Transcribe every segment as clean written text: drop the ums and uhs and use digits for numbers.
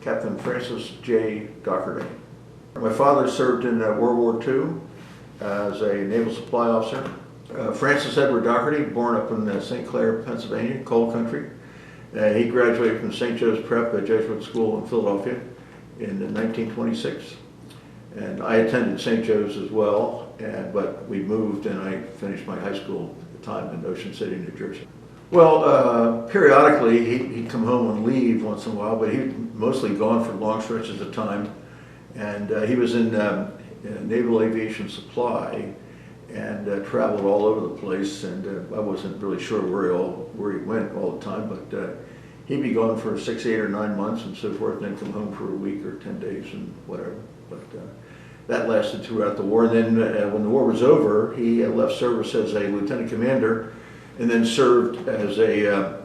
Captain Francis J. Dougherty. My father served in World War II as a naval supply officer. Francis Edward Dougherty, born up in St. Clair, Pennsylvania, coal country. He graduated from St. Joe's Prep, a Jesuit school in Philadelphia in 1926. And I attended St. Joe's as well, but we moved and I finished my high school at the time in Ocean City, New Jersey. Well, periodically he'd come home and leave once in a while, but he'd mostly gone for long stretches of time. And he was in Naval Aviation Supply and traveled all over the place, and I wasn't really sure where he went all the time, but he'd be gone for 6, 8, or 9 months and so forth, and then come home for a week or 10 days and whatever. But that lasted throughout the war. And then when the war was over, he left service as a lieutenant commander and then served as a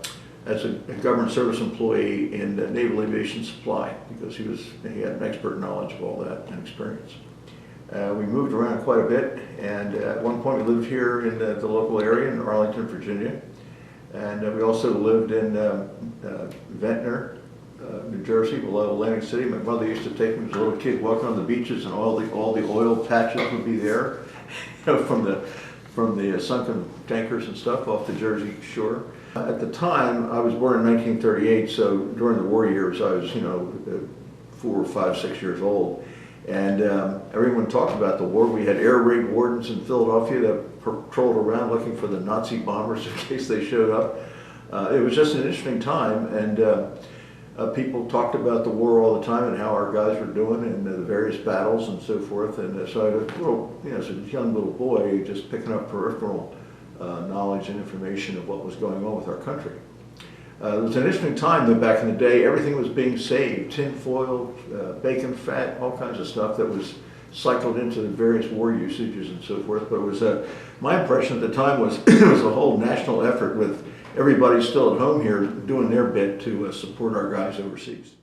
government service employee in Naval Aviation Supply because he had an expert knowledge of all that and experience. We moved around quite a bit, and at one point we lived here in the local area in Arlington, Virginia, and we also lived in Ventnor, New Jersey, below Atlantic City. My mother used to take me as a little kid walking on the beaches, and all the oil patches would be there, from the sunken tankers and stuff off the Jersey shore. At the time, I was born in 1938, so during the war years, I was 4, 5, 6 years old. And everyone talked about the war. We had air raid wardens in Philadelphia that patrolled around looking for the Nazi bombers in case they showed up. It was just an interesting time, and people talked about the war all the time and how our guys were doing and the various battles and so forth. And so I was, as a young little boy, just picking up peripheral knowledge and information of what was going on with our country. It was an interesting time, though. Back in the day, everything was being saved: tin foil, bacon fat, all kinds of stuff that was cycled into the various war usages and so forth. But it was my impression at the time was it was a whole national effort with everybody still at home here doing their bit to support our guys overseas.